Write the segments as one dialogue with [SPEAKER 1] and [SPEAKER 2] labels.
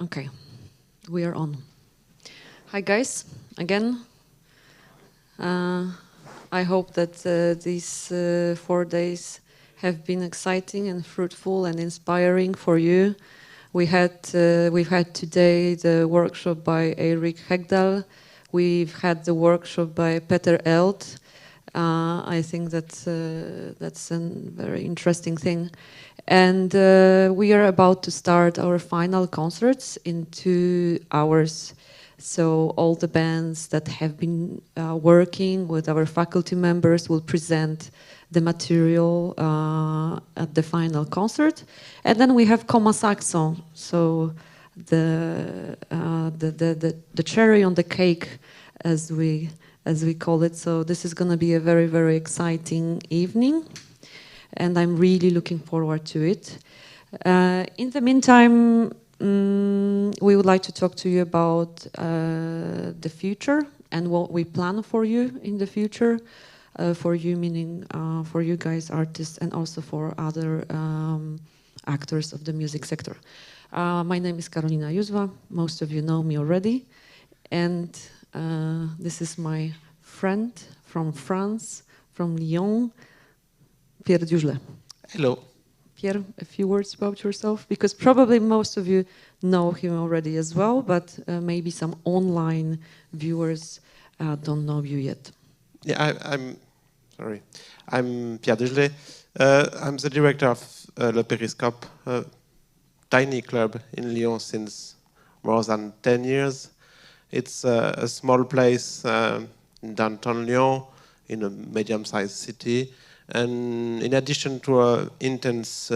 [SPEAKER 1] Okay, we are on. Hi guys, again. I hope that these 4 days have been exciting and fruitful and inspiring for you. We've had today the workshop by Eirik Hegdal. We've had the workshop by Peter Eld. I think that's a very interesting thing. And we are about to start our final concerts in 2 hours. So all the bands that have been working with our faculty members will present the material at the final concert. And then we have Coma Saxon, so the cherry on the cake, as we call it. So this is going to be a very, very exciting evening, and I'm really looking forward to it. In the meantime, we would like to talk to you about the future and what we plan for you in the future. For you, meaning for you guys, artists, and also for other actors of the music sector. My name is Karolina Józwa. Most of you know me already. And this is my friend from France, from Lyon, Pierre Dujle.
[SPEAKER 2] Hello.
[SPEAKER 1] Pierre, a few words about yourself, because probably most of you know him already as well, but maybe some online viewers don't know you yet.
[SPEAKER 2] Yeah, I'm Pierre Dujle. I'm the director of Le Périscope, a tiny club in Lyon since more than 10 years. It's a small place in downtown Lyon, in a medium-sized city. And in addition to an intense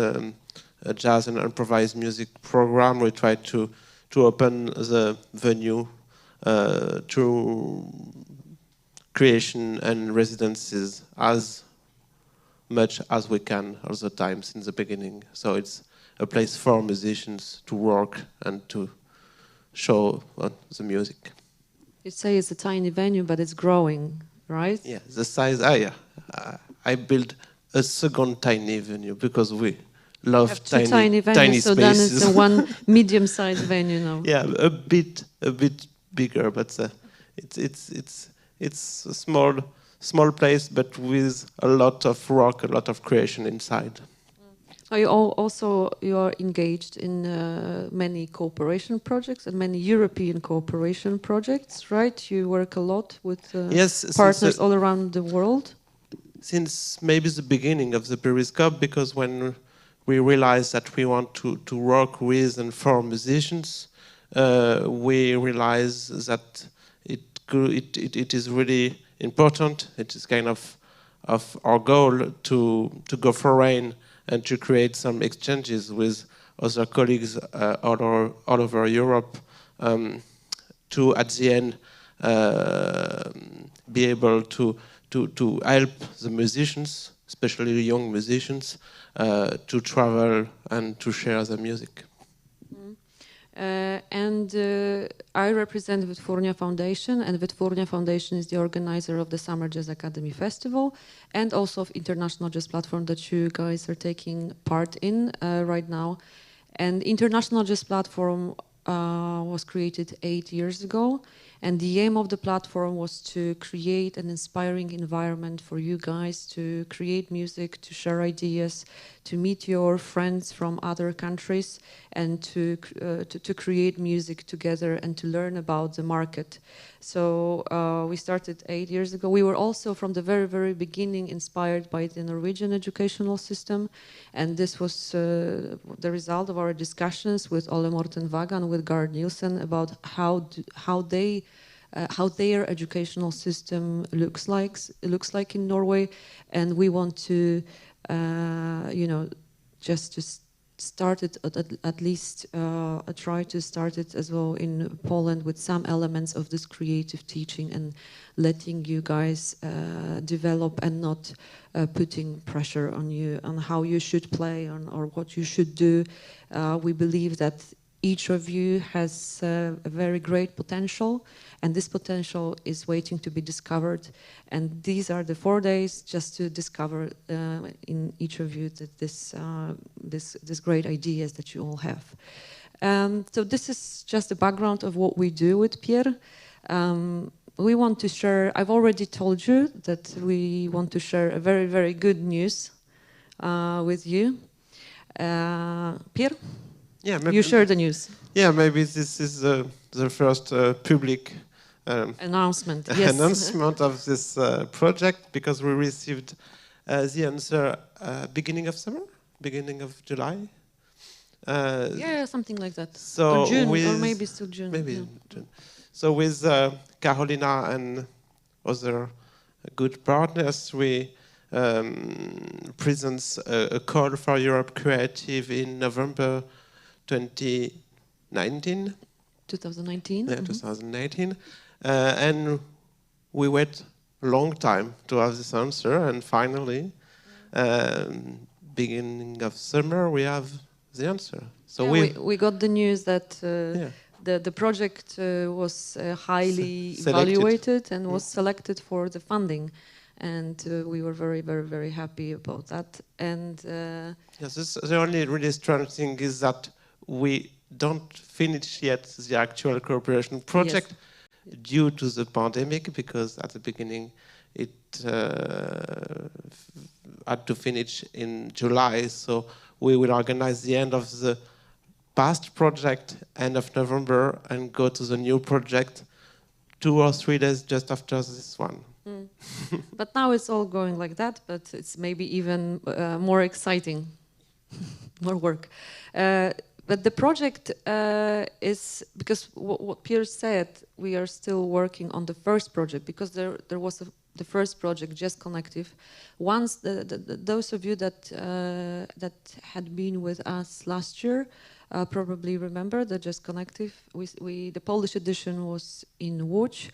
[SPEAKER 2] jazz and improvised music program, we try to open the venue to creation and residencies as much as we can all the time since the beginning. So it's a place for musicians to work and to show the music.
[SPEAKER 1] You say it's a tiny venue, but it's growing, right?
[SPEAKER 2] Yeah, the size, I built a second tiny venue because we love
[SPEAKER 1] tiny venues, so
[SPEAKER 2] spaces.
[SPEAKER 1] Then it's a one medium-sized venue now.
[SPEAKER 2] Yeah, a bit bigger, but it's a small place, but with a lot of rock, a lot of creation inside.
[SPEAKER 1] So you are engaged in many cooperation projects and many European cooperation projects, right? You work a lot with partners all around the world.
[SPEAKER 2] Since maybe the beginning of the Périscope, because when we realized that we want to work with and for musicians, we realized that it is really important. It is kind of our goal to go foreign and to create some exchanges with other colleagues all over Europe, to at the end be able to help the musicians, especially young musicians, to travel and to share the music.
[SPEAKER 1] I represent Wytwórnia Foundation, and Wytwórnia Foundation is the organizer of the Summer Jazz Academy Festival and also of International Jazz Platform that you guys are taking part in right now. And International Jazz Platform was created 8 years ago, and the aim of the platform was to create an inspiring environment for you guys to create music, to share ideas, to meet your friends from other countries, and to create music together and to learn about the market. So we started 8 years ago. We were also from the very, very beginning inspired by the Norwegian educational system, and this was the result of our discussions with Ole Morten Vagga and with Gard Nielsen about how their educational system looks like in Norway, and we want to just start it at least try to start it as well in Poland with some elements of this creative teaching and letting you guys develop and not putting pressure on you on how you should play or what you should do. We believe that each of you has a very great potential, and this potential is waiting to be discovered. And these are the 4 days just to discover in each of you that this great ideas that you all have. So this is just the background of what we do with Pierre. We want to share, I've already told you that we want to share a very, very good news with you. Pierre?
[SPEAKER 2] Yeah, maybe,
[SPEAKER 1] you share the news.
[SPEAKER 2] Yeah, maybe this is the first public
[SPEAKER 1] announcement. Yes.
[SPEAKER 2] announcement of this project, because we received the answer beginning of summer, beginning of July.
[SPEAKER 1] Yeah, something like that.
[SPEAKER 2] So
[SPEAKER 1] or June, or maybe still June.
[SPEAKER 2] Maybe
[SPEAKER 1] yeah.
[SPEAKER 2] June. So with Carolina and other good partners, we present a call for Europe Creative in November 2019.
[SPEAKER 1] 2019.
[SPEAKER 2] Yeah, 2019. And we wait a long time to have this answer, and finally, beginning of summer, we have the answer. So
[SPEAKER 1] yeah, we got the news that
[SPEAKER 2] yeah.
[SPEAKER 1] the project was highly
[SPEAKER 2] Selected.
[SPEAKER 1] evaluated and was selected for the funding, and we were very, very, very happy about that. And
[SPEAKER 2] yes, the only really strange thing is that we don't finish yet the actual cooperation project. Yes. Due to the pandemic, because at the beginning it had to finish in July, so we will organize the end of the past project end of November and go to the new project 2 or 3 days just after this one.
[SPEAKER 1] Mm. But now it's all going like that, but it's maybe even more exciting, more work. But the project is, because what Pierre said, we are still working on the first project, because there was the first project, Jazz Connective. Once those of you that had been with us last year probably remember the Jazz Connective. The Polish edition was in Łódź,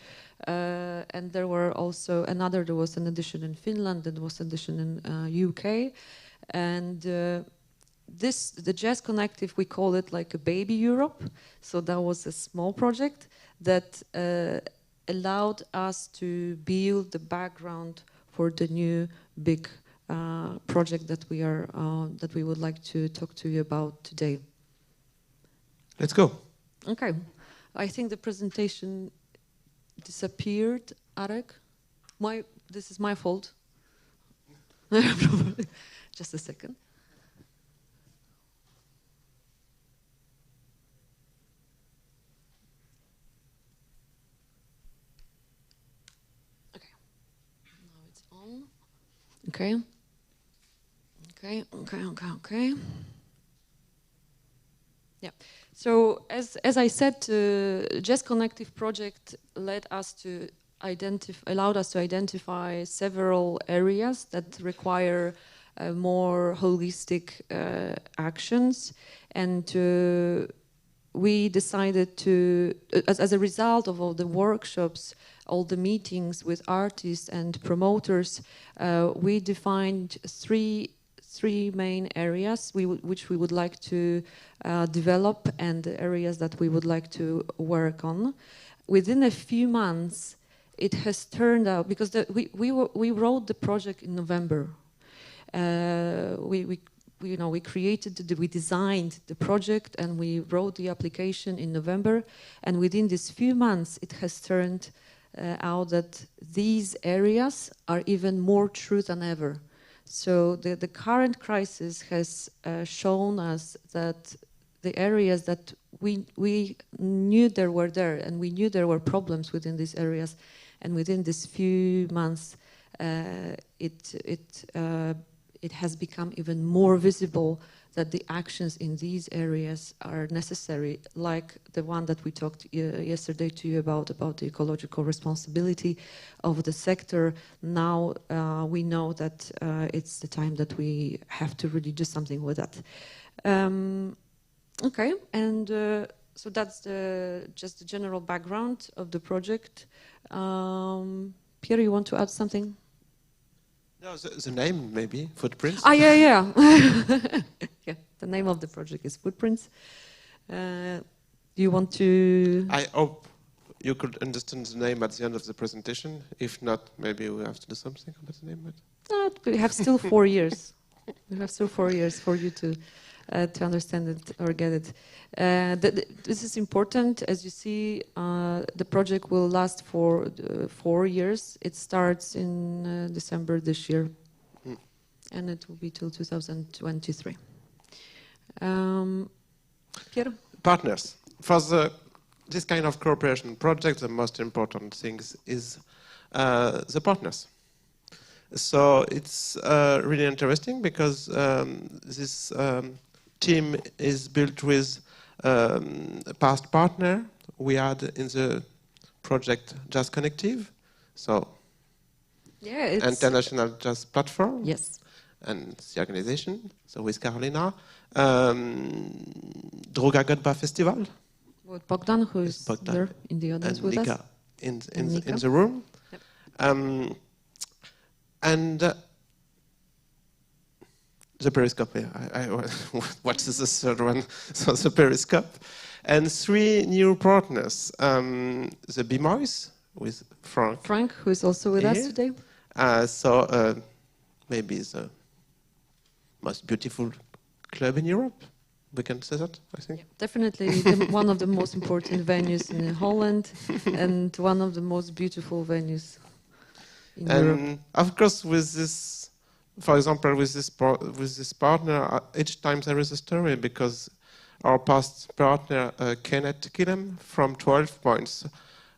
[SPEAKER 1] and there were also there was an edition in Finland, there was an edition in UK, and the Jazz Connective, we call it like a baby Europe. So that was a small project that allowed us to build the background for the new big project that we would like to talk to you about today.
[SPEAKER 2] Let's go.
[SPEAKER 1] Okay. I think the presentation disappeared, Arek. This is my fault. Just a second. Okay. Yeah. So as I said, Jazz Connective project allowed us to identify several areas that require more holistic actions, and we decided to, as a result of all the workshops, all the meetings with artists and promoters, we defined three main areas which we would like to develop, and the areas that we would like to work on. Within a few months, it has turned out, because we wrote the project in November. We designed the project and we wrote the application in November, and within these few months it has turned out that these areas are even more true than ever. So the current crisis has shown us that the areas that we knew there were there, and we knew there were problems within these areas, and within these few months it has become even more visible that the actions in these areas are necessary, like the one that we talked yesterday to you about the ecological responsibility of the sector. Now we know that it's the time that we have to really do something with that. Okay, and so that's just the general background of the project. Pierre, you want to add something?
[SPEAKER 2] No, the name maybe, Footprints.
[SPEAKER 1] Ah, yeah. Yeah, the name of the project is Footprints. Do you want to...
[SPEAKER 2] I hope you could understand the name at the end of the presentation. If not, maybe we have to do something about the name.
[SPEAKER 1] No, we have still 4 years. We have still 4 years for you to to understand it or get it. This is important. As you see, the project will last for 4 years. It starts in December this year, and it will be till 2023. Pierre?
[SPEAKER 2] Partners. For this kind of cooperation project, the most important thing is the partners. So it's really interesting because this team is built with a past partner we had in the project Jazz Connective, so
[SPEAKER 1] yeah, it's
[SPEAKER 2] international jazz platform.
[SPEAKER 1] Yes.
[SPEAKER 2] And the organization, so with Carolina, Druga Godba Festival.
[SPEAKER 1] With Bogdan, who is
[SPEAKER 2] Bogdan
[SPEAKER 1] there in the audience
[SPEAKER 2] and
[SPEAKER 1] with
[SPEAKER 2] Nika
[SPEAKER 1] us.
[SPEAKER 2] in
[SPEAKER 1] Nika.
[SPEAKER 2] the room.
[SPEAKER 1] Yep.
[SPEAKER 2] And the Periscope, what is the third one? So the Periscope. And 3 new partners. The Bemoise with Frank.
[SPEAKER 1] Frank, who is also with us today.
[SPEAKER 2] Maybe the most beautiful club in Europe. We can say that, I think.
[SPEAKER 1] Yeah, definitely one of the most important venues in Holland and one of the most beautiful venues in Europe.
[SPEAKER 2] And of course, with this, for example, with this partner, each time there is a story because our past partner, Kenneth Gillem from 12 Points,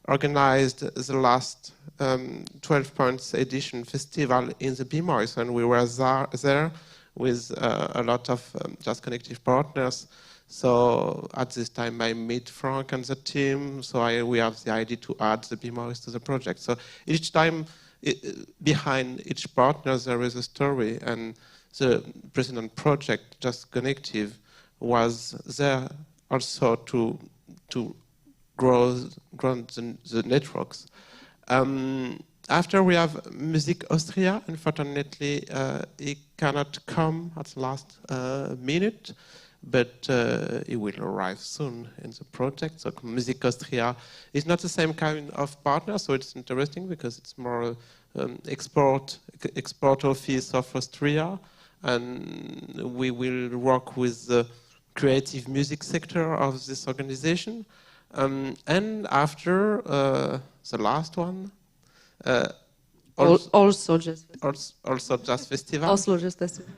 [SPEAKER 2] organized the last 12 Points edition festival in the Bemoise, and we were there with a lot of Jazz Connective partners. So at this time I meet Frank and the team, so we have the idea to add the Bemoise to the project. So each time behind each partner there is a story, and the President project, Jazz Connective, was there also to grow the networks. After we have Music Austria, unfortunately he cannot come at the last minute, but he will arrive soon in the project. So Music Austria is not the same kind of partner, so it's interesting because it's more export office of Austria, and we will work with the creative music sector of this organization. And after the last one,
[SPEAKER 1] also Jazz Festival.
[SPEAKER 2] Also Jazz Festival.
[SPEAKER 1] Oslo Jazz Festival.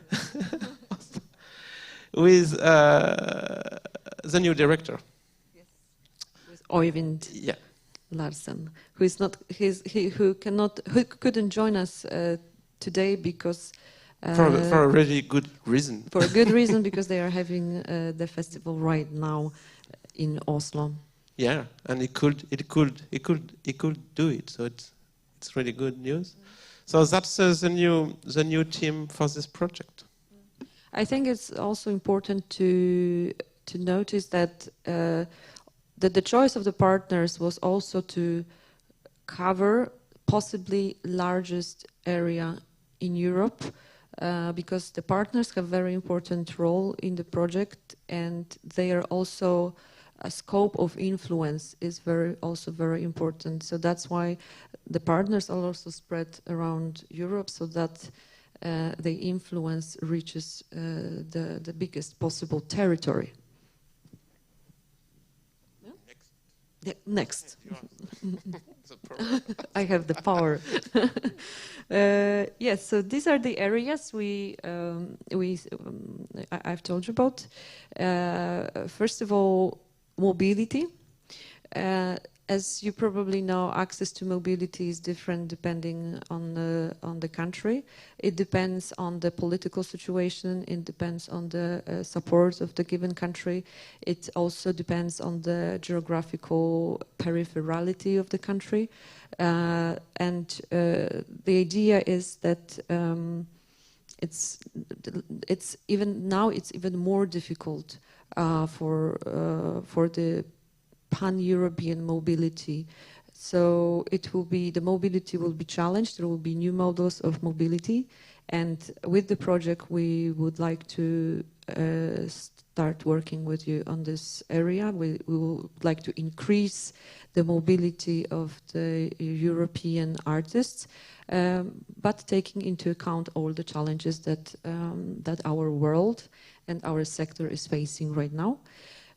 [SPEAKER 2] With the new director.
[SPEAKER 1] Yes. With Oyvind Larsen, who is not who couldn't join us today because
[SPEAKER 2] for a really good reason.
[SPEAKER 1] For a good reason, because they are having the festival right now in Oslo.
[SPEAKER 2] Yeah, and he could do it. So it's really good news. So that's the new team for this project.
[SPEAKER 1] I think it's also important to notice that the choice of the partners was also to cover possibly largest area in Europe, because the partners have very important role in the project, and they are also a scope of influence is also very important. So that's why the partners are also spread around Europe, so that the influence reaches the biggest possible territory. Yeah? Next. I have the power. Yes, so these are the areas I've told you about. First of all, mobility. As you probably know, access to mobility is different depending on the country. It depends on the political situation. It depends on the support of the given country. It also depends on the geographical peripherality of the country. And the idea is that it's even more difficult for the pan-European mobility. So the mobility will be challenged. There will be new models of mobility, and with the project we would like to start working with you on this area. We would like to increase the mobility of the European artists, but taking into account all the challenges that our world and our sector is facing right now.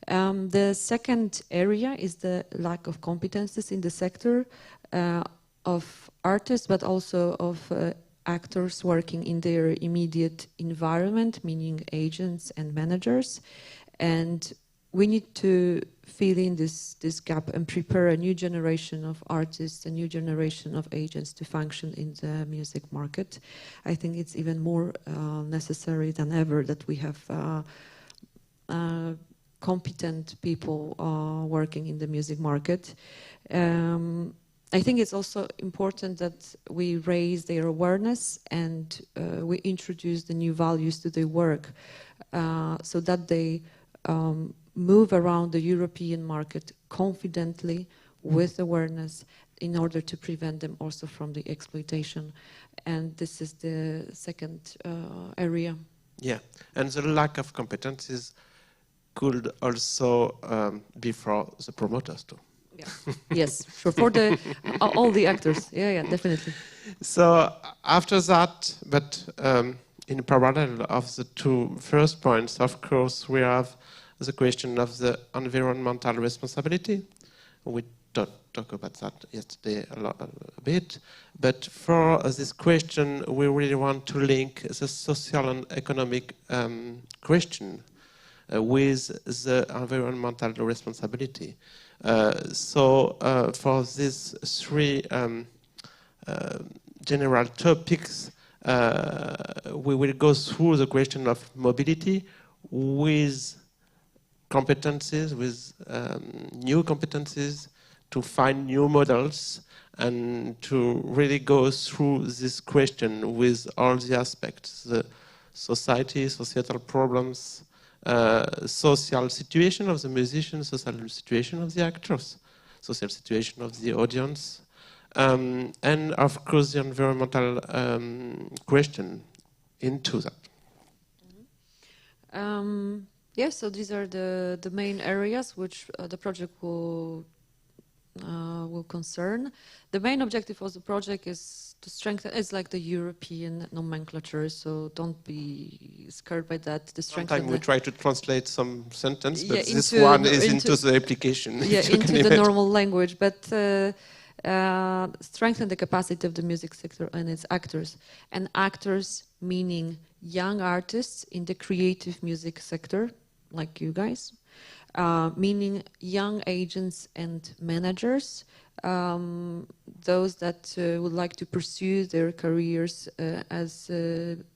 [SPEAKER 1] The second area is the lack of competences in the sector of artists, but also of actors working in their immediate environment, meaning agents and managers. And we need to fill in this gap and prepare a new generation of artists, a new generation of agents to function in the music market. I think it's even more necessary than ever that we have competent people working in the music market. I think it's also important that we raise their awareness and we introduce the new values to their work so that they move around the European market confidently with awareness in order to prevent them also from the exploitation. And this is the second area.
[SPEAKER 2] Yeah, and the lack of competencies could also be for the promoters too.
[SPEAKER 1] Yeah. Yes, sure. For the all the actors. Yeah, definitely.
[SPEAKER 2] So after that, but in parallel of the two first points, of course, we have the question of the environmental responsibility. We talked about that yesterday a bit. But for this question, we really want to link the social and economic question with the environmental responsibility. So for these three general topics, we will go through the question of mobility with competencies, with new competencies, to find new models and to really go through this question with all the aspects, the society, societal problems, social situation of the musicians, social situation of the actors, social situation of the audience, and of course the environmental question into that.
[SPEAKER 1] Yeah, so these are the main areas which the project will concern. The main objective of the project is to strengthen. It's like the European nomenclature, so don't be scared by that. To strengthen.
[SPEAKER 2] Sometimes we try to translate some sentence, but this one is into the application.
[SPEAKER 1] Yeah, into the normal language, but strengthen the capacity of the music sector and its actors. And actors meaning young artists in the creative music sector, like you guys, meaning young agents and managers, those that would like to pursue their careers as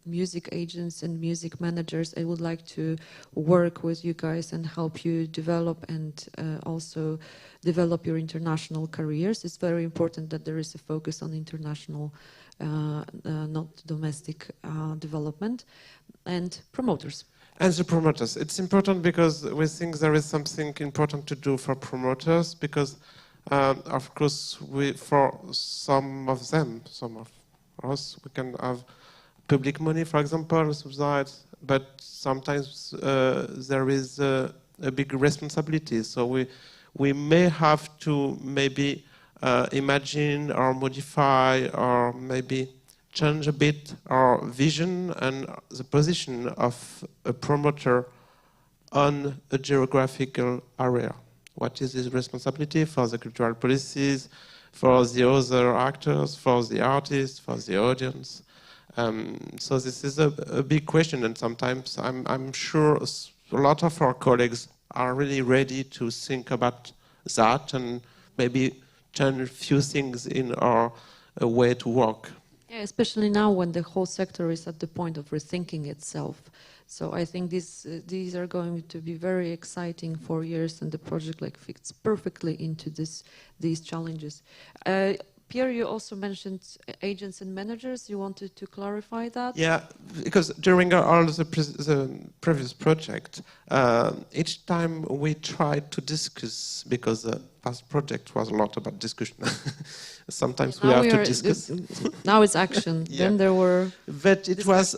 [SPEAKER 1] music agents and music managers. I would like to work with you guys and help you develop and also develop your international careers. It's very important that there is a focus on international, not domestic development, and promoters.
[SPEAKER 2] And the promoters. It's important because we think there is something important to do for promoters because, of course, for some of them, some of us, we can have public money, for example, subsidies, but sometimes there is a big responsibility. So we may have to maybe imagine or modify or maybe change a bit our vision and the position of a promoter on a geographical area. What is his responsibility for the cultural policies, for the other actors, for the artists, for the audience? So this is a big question, and sometimes I'm sure a lot of our colleagues are really ready to think about that and maybe change a few things in our way to work.
[SPEAKER 1] Yeah, especially now when the whole sector is at the point of rethinking itself. So I think these are going to be very exciting 4 years, and the project fits perfectly into these challenges. Pierre, you also mentioned agents and managers. You wanted to clarify that?
[SPEAKER 2] Yeah, because during all the previous project, each time we tried to discuss, because the past project was a lot about discussion. Sometimes we have to discuss.
[SPEAKER 1] Now it's action. Yeah. Then there were...
[SPEAKER 2] But it was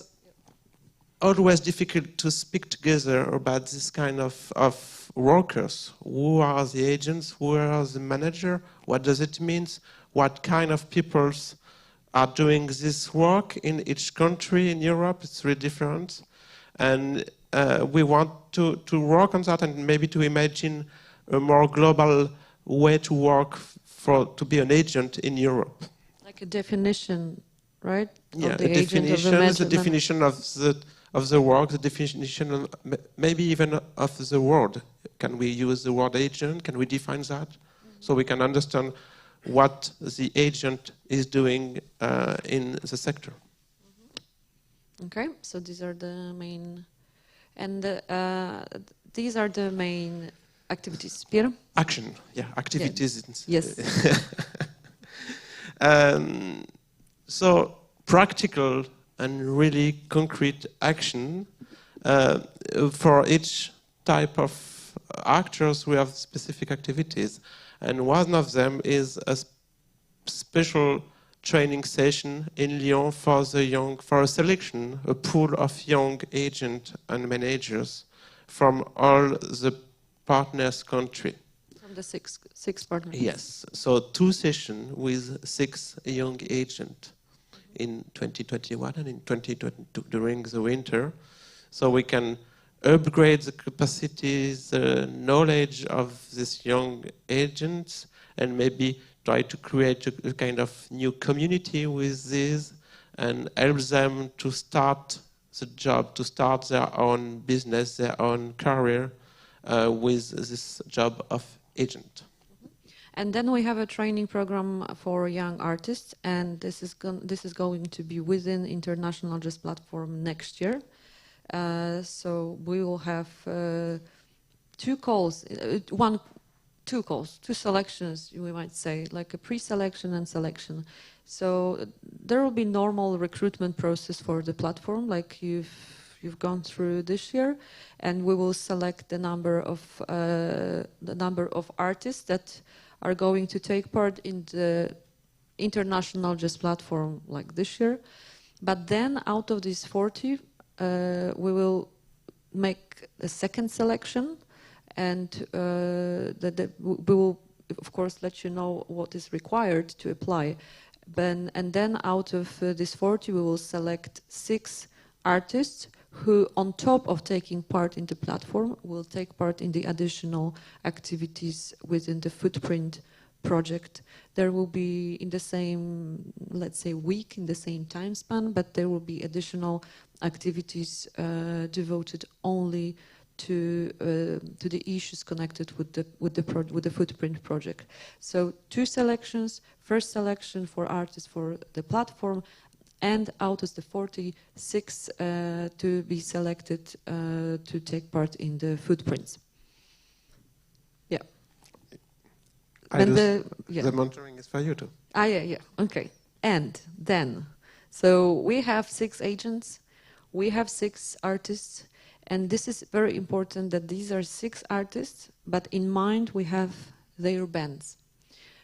[SPEAKER 2] always difficult to speak together about this kind of workers. Who are the agents? Who are the manager? What does it mean? What kind of peoples are doing this work in each country in Europe? It's really different. And we want to work on that and maybe to imagine a more global way to work to be an agent in Europe.
[SPEAKER 1] Like a definition, right?
[SPEAKER 2] Yeah,
[SPEAKER 1] of the agent, of
[SPEAKER 2] the definition of the work, the definition of maybe even of the word. Can we use the word agent? Can we define that? So we can understand what the agent is doing in the sector.
[SPEAKER 1] Okay, so these are the main, and these are the main activities. Pierre?
[SPEAKER 2] Action, yeah, activities.
[SPEAKER 1] Yes.
[SPEAKER 2] So practical and really concrete action for each type of actors. We have specific activities, and one of them is a special training session in Lyon for a selection, a pool of young agents and managers from all the partners country.
[SPEAKER 1] From the six partners.
[SPEAKER 2] Yes, so 2 sessions with 6 young agents in 2021 and in 2022 during the winter, so we can upgrade the capacities, the knowledge of these young agents, and maybe try to create a kind of new community with these and help them to start the job, to start their own business, their own career with this job of agent.
[SPEAKER 1] And then we have a training program for young artists, and this is going to be within International Jazz Platform next year. So we will have 2 calls, 2 selections, we might say, like a pre-selection and selection. So there will be normal recruitment process for the platform, like you've gone through this year, and we will select the number of artists that are going to take part in the International Jazz Platform like this year. But then out of these 40, we will make a second selection, and we will, of course, let you know what is required to apply. And then out of this 40, we will select 6 artists who, on top of taking part in the platform, will take part in the additional activities within the Footprint project. There will be in the same, let's say, week, in the same time span, but there will be additional activities devoted only to the issues connected with the Footprint project. So 2 selections: first selection for artists for the platform, and out of the 46 to be selected to take part in the Footprints. Yeah.
[SPEAKER 2] The monitoring is for you too.
[SPEAKER 1] Yeah. Okay. And then, so we have 6 agents, we have 6 artists, and this is very important that these are 6 artists, but in mind we have their bands,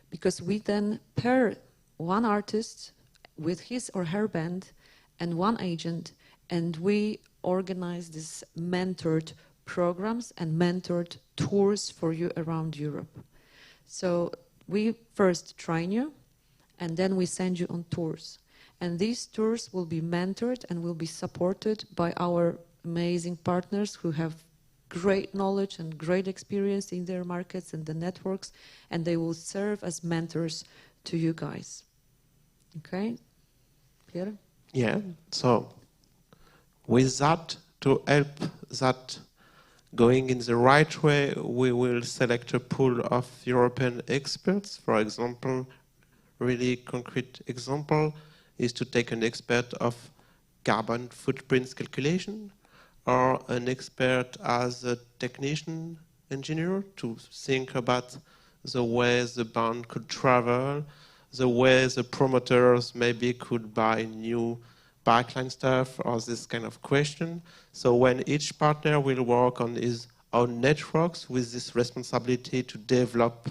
[SPEAKER 1] because we then pair 1 artist with his or her band and 1 agent, and we organize these mentored programs and mentored tours for you around Europe. So we first train you, and then we send you on tours. And these tours will be mentored and will be supported by our amazing partners who have great knowledge and great experience in their markets and the networks, and they will serve as mentors to you guys. Okay? Pierre?
[SPEAKER 2] Yeah, so with that, to help that going in the right way, we will select a pool of European experts. For example, really concrete example is to take an expert of carbon footprints calculation, or an expert as a technician engineer to think about the way the band could travel, the way the promoters maybe could buy new backline stuff, or this kind of question. So when each partner will work on his own networks with this responsibility to develop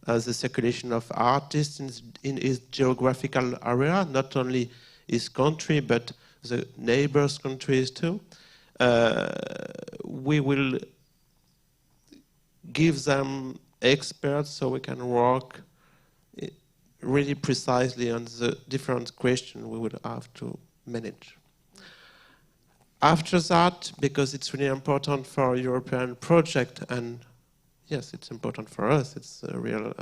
[SPEAKER 2] the circulation of artists in his geographical area, not only his country, but the neighbors' countries too, we will give them experts so we can work really precisely on the different questions we would have to manage. After that, because it's really important for European project, and yes, it's important for us, it's a real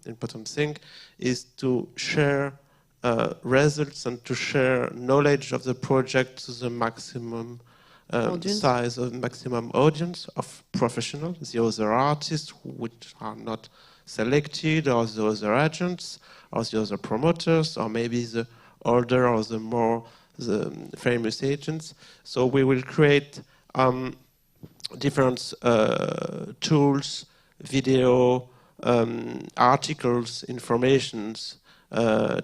[SPEAKER 2] important thing, is to share results and to share knowledge of the project to the maximum size of maximum audience of professionals, the other artists which are not selected, or the other agents, or the other promoters, or maybe the older or the famous agents. So we will create different tools, video, articles, informations,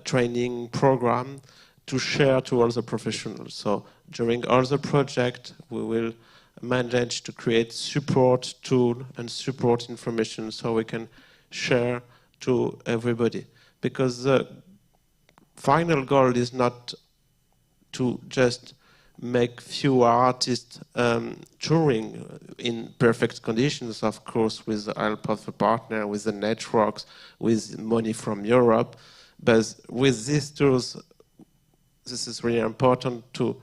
[SPEAKER 2] training program to share to all the professionals. So during all the project, we will manage to create support tool and support information so we can share to everybody. Because the final goal is not to just make few artists touring in perfect conditions, of course, with the help of a partner, with the networks, with money from Europe. But with these tools, this is really important to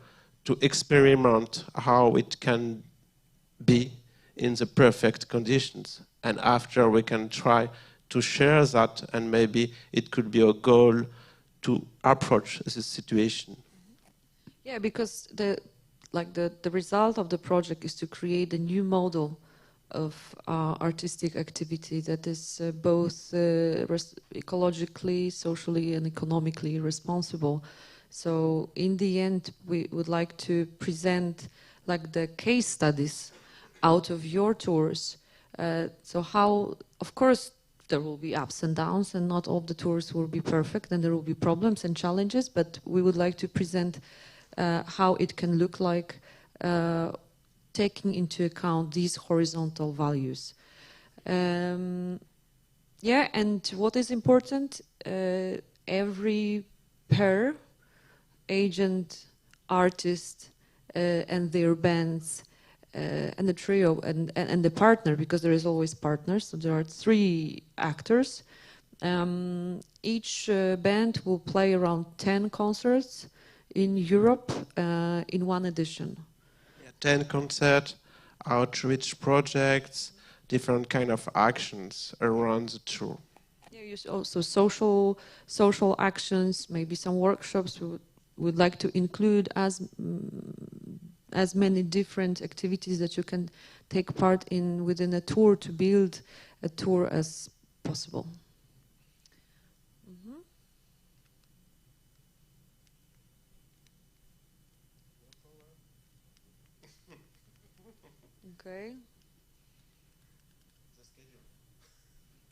[SPEAKER 2] experiment how it can be in the perfect conditions. And after we can try to share that, and maybe it could be a goal to approach this situation.
[SPEAKER 1] Yeah, because the result of the project is to create a new model of artistic activity that is both ecologically, socially, and economically responsible. So in the end, we would like to present like the case studies out of your tours. So how, of course, there will be ups and downs, and not all the tours will be perfect, and there will be problems and challenges, but we would like to present how it can look like, taking into account these horizontal values. Yeah, and what is important, every pair, agent, artist, and their bands, and the trio, and the partner, because there is always partners, so there are 3 actors. Each band will play around 10 concerts in Europe in one edition.
[SPEAKER 2] Yeah, 10 concerts, outreach projects, different kind of actions around the tour.
[SPEAKER 1] Yeah, also social actions, maybe some workshops. We would like to include as many different activities that you can take part in within a tour to build a tour as possible. Okay.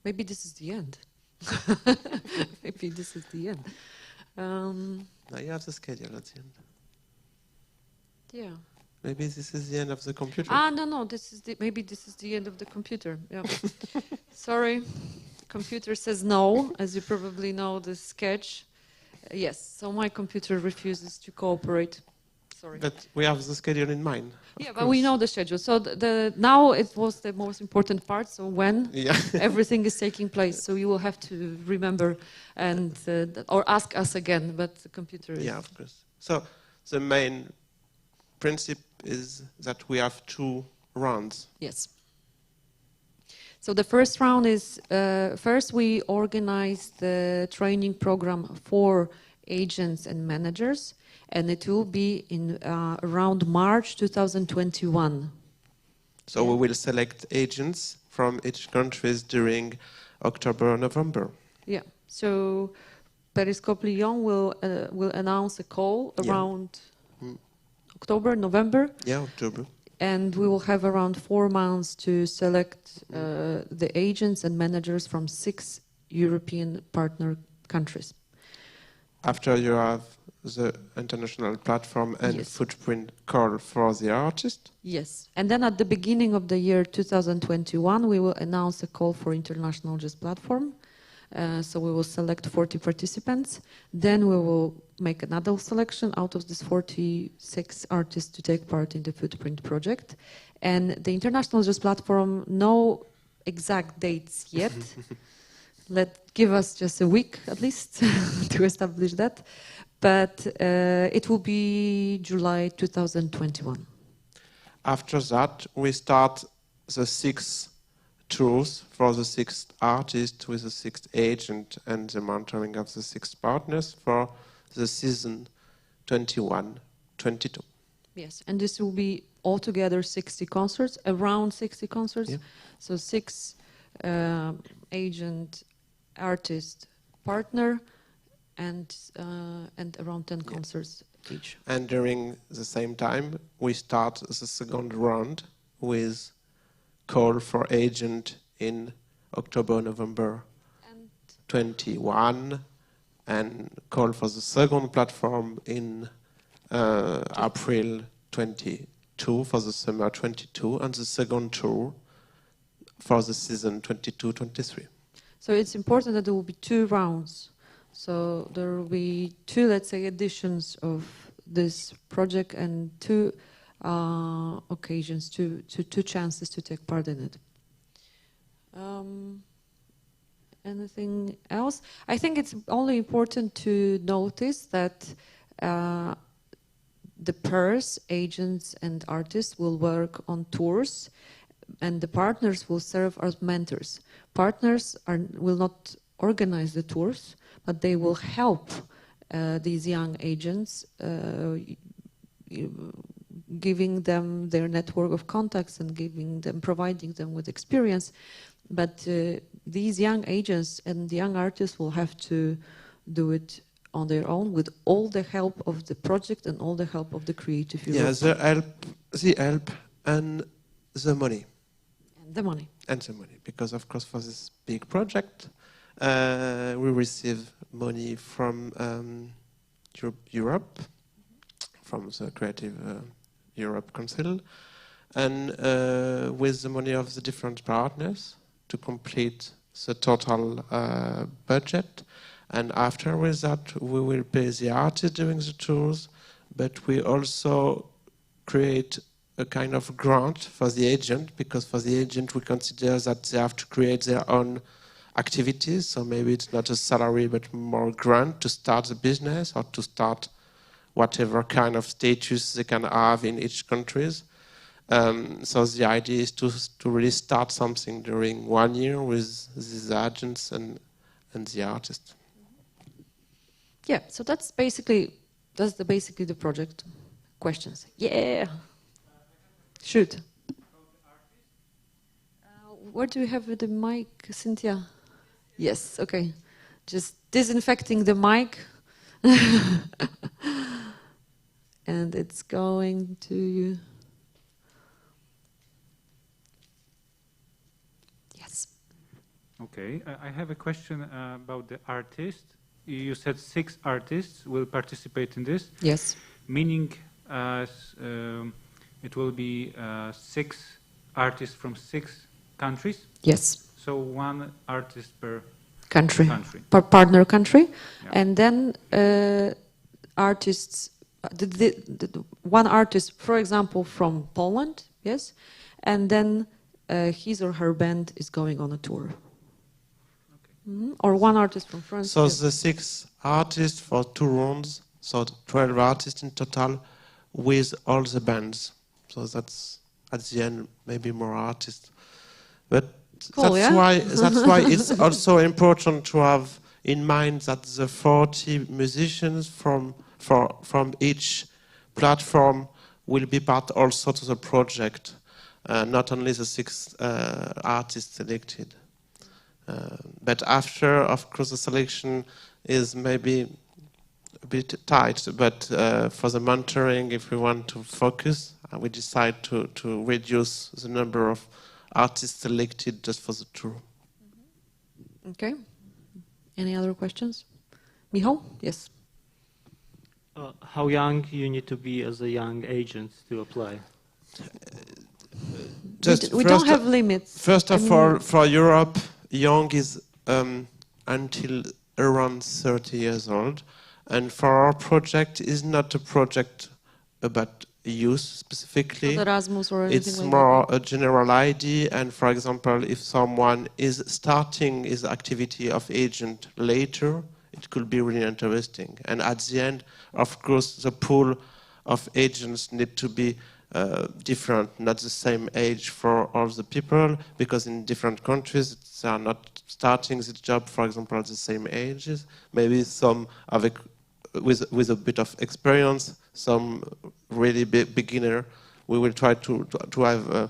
[SPEAKER 1] Maybe this is the end. Maybe this is the end.
[SPEAKER 2] Now you have the schedule at the end.
[SPEAKER 1] Yeah.
[SPEAKER 2] Maybe this is the end of the computer.
[SPEAKER 1] No. Maybe this is the end of the computer. Yeah. Sorry, computer says no. As you probably know, the sketch. Yes. So my computer refuses to cooperate. Sorry.
[SPEAKER 2] But we have the schedule in mind.
[SPEAKER 1] Yeah, but we know the schedule. So now it was the most important part. So when everything is taking place, so you will have to remember and or ask us again. But the computer is.
[SPEAKER 2] Yeah, of course. So the main principle is that we have 2 rounds.
[SPEAKER 1] Yes. So the first round is first we organize the training program for agents and managers. And it will be in around March 2021.
[SPEAKER 2] So we will select agents from each country during October, November.
[SPEAKER 1] Yeah. So Periscope Lyon will announce a call around October, November.
[SPEAKER 2] Yeah, October.
[SPEAKER 1] And we will have around 4 months to select the agents and managers from 6 European partner countries.
[SPEAKER 2] After you have the international platform and footprint call for the artist?
[SPEAKER 1] Yes. And then at the beginning of the year 2021, we will announce a call for international jazz platform. So we will select 40 participants. Then we will make another selection out of these 46 artists to take part in the footprint project. And the international jazz platform, no exact dates yet. Give us just a week at least to establish that. but it will be July 2021.
[SPEAKER 2] After that, we start the 6 tours for the 6 artists with the 6 agent and the mentoring of the 6 partners for the season 21-22.
[SPEAKER 1] Yes, and this will be altogether 60 concerts, around 60 concerts.
[SPEAKER 2] Yeah.
[SPEAKER 1] So 6 agent, artist, partner, and around 10 concerts each.
[SPEAKER 2] And during the same time, we start the second round with call for agent in October, November 21, and call for the second platform in April 22 for the summer 22, and the second tour for the season 22-23.
[SPEAKER 1] So it's important that there will be 2 rounds. So there will be 2, let's say, editions of this project and 2 occasions, two chances to take part in it. Anything else? I think it's only important to notice that the pairs, agents and artists will work on tours, and the partners will serve as mentors. Partners will not organize the tours, but they will help these young agents, giving them their network of contacts and providing them with experience. But these young agents and young artists will have to do it on their own with all the help of the project and all the help of the Creative Europe.
[SPEAKER 2] Yeah, the help and the money.
[SPEAKER 1] And the money.
[SPEAKER 2] And the money, because of course for this big project, we receive money from Europe, from the Creative Europe Council, and with the money of the different partners to complete the total budget. And after with that, we will pay the artist during the tours, but we also create a kind of grant for the agent, because for the agent we consider that they have to create their own activities, so maybe it's not a salary but more grant to start the business or to start whatever kind of status they can have in each countries. So the idea is to really start something during 1 year with these agents and the artists.
[SPEAKER 1] Yeah, so that's basically the project. Questions? Yeah. Shoot. Where do you have the mic, Cynthia? Yes, okay. Just disinfecting the mic. And it's going to you. Yes.
[SPEAKER 3] Okay, I have a question about the artist. You said 6 artists will participate in this.
[SPEAKER 1] Yes.
[SPEAKER 3] Meaning it will be 6 artists from 6 countries?
[SPEAKER 1] Yes.
[SPEAKER 3] So 1 artist per
[SPEAKER 1] country. Per partner country. Yeah. And then artists, one artist, for example, from Poland, yes, and then his or her band is going on a tour. Okay. Or 1 artist from France.
[SPEAKER 2] So yes. The 6 artists for 2 rounds, so 12 artists in total with all the bands. So that's at the end maybe more artists. But cool, that's why it's also important to have in mind that the 40 musicians from each platform will be part also to the project, not only the 6 artists selected. But after, of course, the selection is maybe a bit tight, but for the mentoring, if we want to focus, we decide to reduce the number of artists selected just for the tour.
[SPEAKER 1] Okay. Any other questions? Michał? Yes.
[SPEAKER 4] How young you need to be as a young agent to apply?
[SPEAKER 1] We don't have limits.
[SPEAKER 2] First of all, for Europe, young is until around 30 years old. And for our project, is not a project about youth specifically.
[SPEAKER 1] Erasmus or anything
[SPEAKER 2] it's
[SPEAKER 1] like
[SPEAKER 2] more
[SPEAKER 1] that.
[SPEAKER 2] A general idea. And for example, if someone is starting his activity of agent later, it could be really interesting. And at the end, of course, the pool of agents need to be different, not the same age for all the people, because in different countries they are not starting the job, for example, at the same ages. Maybe some have with a bit of experience, some really beginner. We will try to have a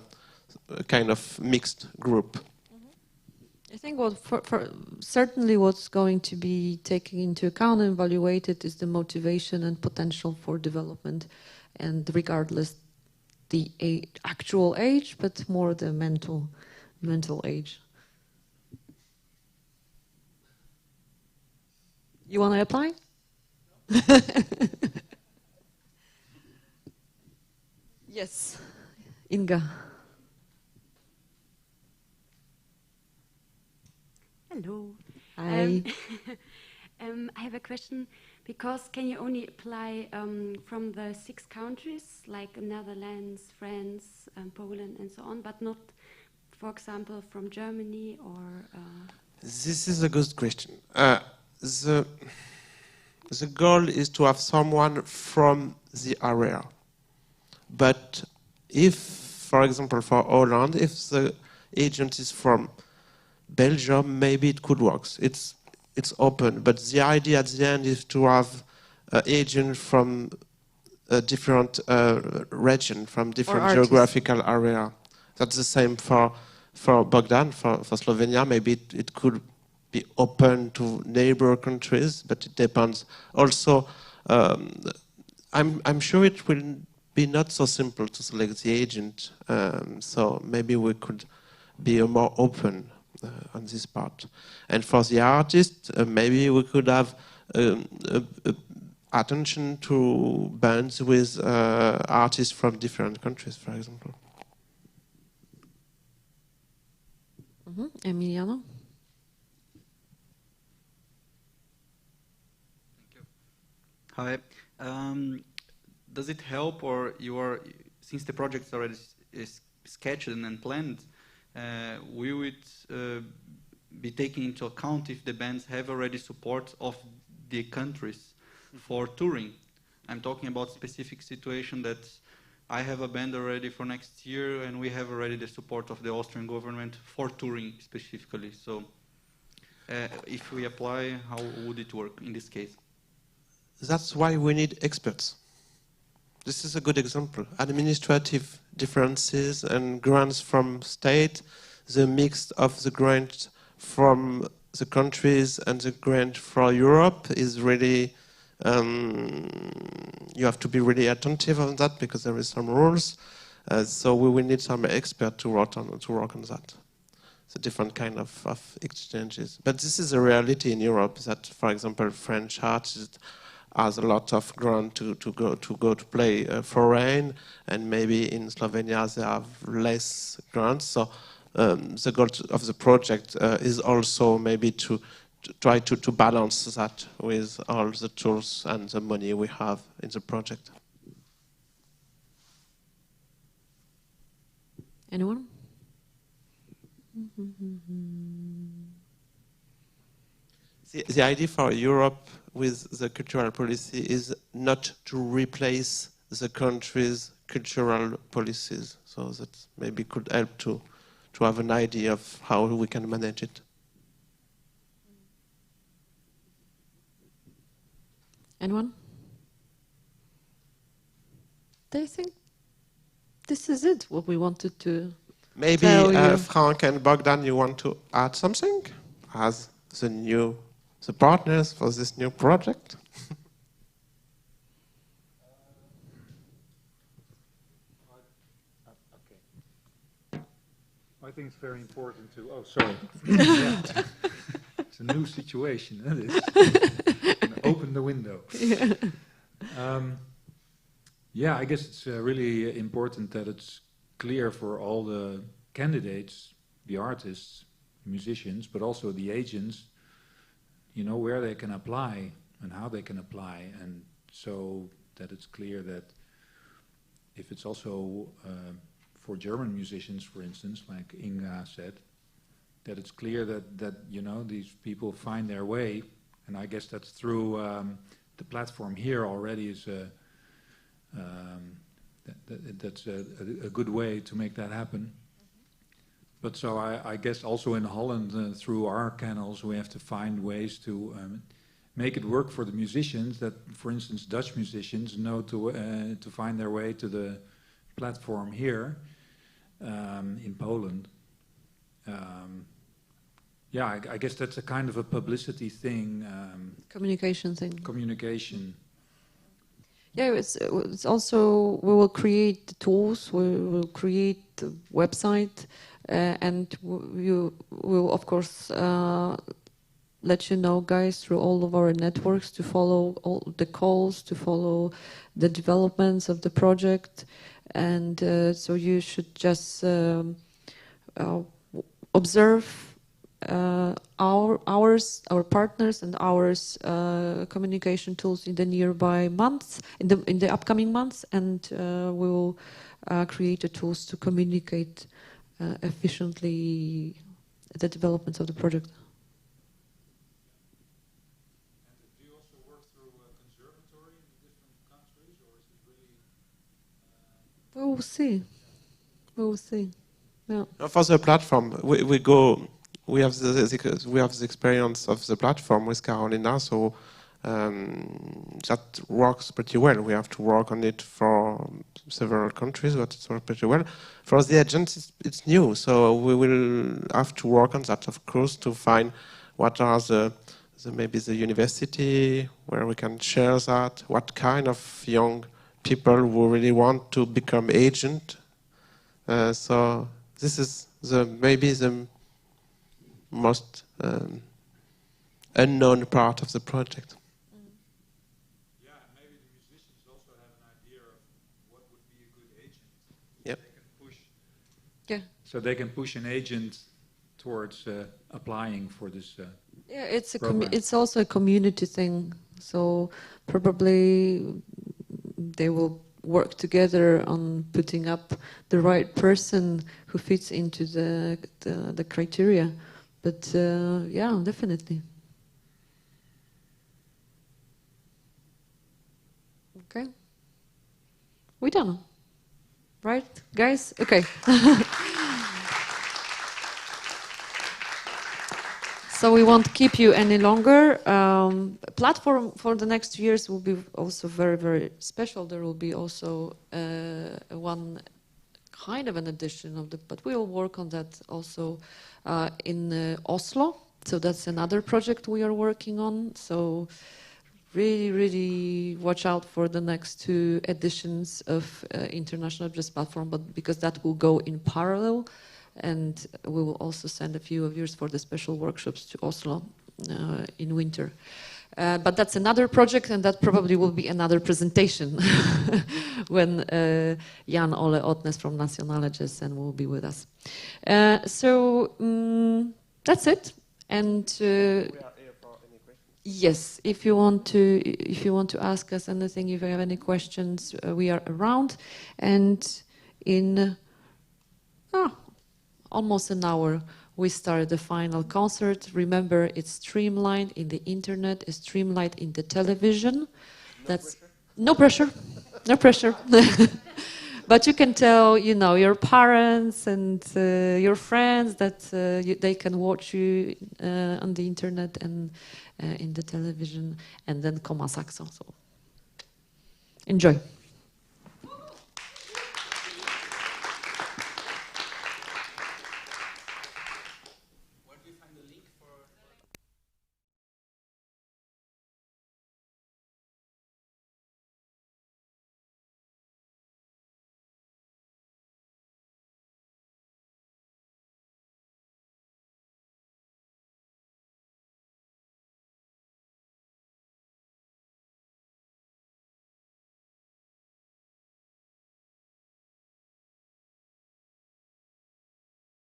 [SPEAKER 2] kind of mixed group.
[SPEAKER 1] I think certainly what's going to be taken into account and evaluated is the motivation and potential for development, and regardless the actual age, but more the mental age. You want to apply? Yes, Inga.
[SPEAKER 5] Hello.
[SPEAKER 1] Hi.
[SPEAKER 5] I have a question, because can you only apply from the 6 countries, like Netherlands, France, Poland, and so on, but not, for example, from Germany or...
[SPEAKER 2] This is a good question. The goal is to have someone from the area. But if, for example, for Holland, if the agent is from Belgium, maybe it could work. It's open, but the idea at the end is to have an agent from a different region, from different geographical area. That's the same for Bogdan, for Slovenia. Maybe it could be open to neighbor countries, but it depends. Also, I'm sure it will be not so simple to select the agent. So maybe we could be more open on this part. And for the artist, maybe we could have attention to bands with artists from different countries, for example.
[SPEAKER 1] Emiliano?
[SPEAKER 6] Hi. Does it help, or since the project already is sketched and planned, will it be taken into account if the bands have already support of the countries for touring? I'm talking about specific situation that I have a band already for next year, and we have already the support of the Austrian government for touring specifically. So if we apply, how would it work in this case?
[SPEAKER 2] That's why we need experts. This is a good example. Administrative differences and grants from state, the mix of the grant from the countries and the grant for Europe is really, you have to be really attentive on that because there is some rules. So we will need some expert to work on that. It's a different kind of exchanges. But this is a reality in Europe that, for example, French artists has a lot of grant to go to play foreign, and maybe in Slovenia they have less grants. So the goal of the project is also maybe to try to balance that with all the tools and the money we have in the project.
[SPEAKER 1] Anyone?
[SPEAKER 2] The idea for Europe with the cultural policy is not to replace the country's cultural policies. So that maybe could help to have an idea of how we can manage it.
[SPEAKER 1] Anyone? Do you think this is it, what we wanted to
[SPEAKER 2] maybe
[SPEAKER 1] tell you?
[SPEAKER 2] Frank and Bogdan, you want to add something as the partners for this new project?
[SPEAKER 3] I think it's very important to... Oh, sorry. Yeah. It's a new situation. Open the window. Yeah, I guess it's really important that it's clear for all the candidates, the artists, the musicians, but also the agents, you know, where they can apply and how they can apply, and so that it's clear that if it's also for German musicians, for instance, like Inga said, that it's clear that you know, these people find their way And I guess that's through the platform here already is that's a good way to make that happen. But so I guess also in Holland, through our channels, we have to find ways to make it work for the musicians. That, for instance, Dutch musicians know to find their way to the platform here in Poland. Yeah, I guess that's a kind of a publicity thing.
[SPEAKER 1] Communication thing.
[SPEAKER 3] Communication.
[SPEAKER 1] Yeah, it's also, we will create the tools, we will create the website, and we will, of course, let you know, guys, through all of our networks, to follow all the calls, to follow the developments of the project. And so you should just observe our partners and ours communication tools in the nearby months, in the upcoming months, and we will create the tools to communicate efficiently the developments of the project.
[SPEAKER 3] And do you also work through a conservatory in different countries, or is it really?
[SPEAKER 1] We will see. We will see. Yeah.
[SPEAKER 2] For the platform, we have the experience of the platform with Carolina, so that works pretty well. We have to work on it for several countries, but it works pretty well. For the agents, it's new, so we will have to work on that, of course, to find what are maybe the university where we can share that, what kind of young people who really want to become agent. So this is maybe the most unknown part of the project.
[SPEAKER 3] Yeah, maybe the musicians also have an idea of what would be a good agent.
[SPEAKER 2] Yep.
[SPEAKER 3] They can push.
[SPEAKER 1] Yeah.
[SPEAKER 3] So they can push an agent towards applying for this.
[SPEAKER 1] Yeah, it's
[SPEAKER 3] program.
[SPEAKER 1] it's also a community thing. So probably they will work together on putting up the right person who fits into the criteria. But yeah, definitely. Okay. We done, right, guys? Okay. So we won't keep you any longer. Platform for the next years will be also very, very special. There will be also one kind of an edition of but we will work on that also in Oslo. So that's another project we are working on. So really, really watch out for the next 2 editions of International Jazz Platform, but because that will go in parallel. And we will also send a few of yours for the special workshops to Oslo in winter. But that's another project, and that probably will be another presentation when Jan Ole Otnes from Nationale Jazz will be with us. So that's it. And
[SPEAKER 2] We are here for any questions.
[SPEAKER 1] yes, if you want to ask us anything, if you have any questions, we are around. And in almost an hour, we start the final concert. Remember, it's streamlined in the internet, it's streamlined in the television. No pressure. No pressure. But you can tell, your parents and your friends that they can watch you on the internet and in the television, and then Koma Saxo. So enjoy.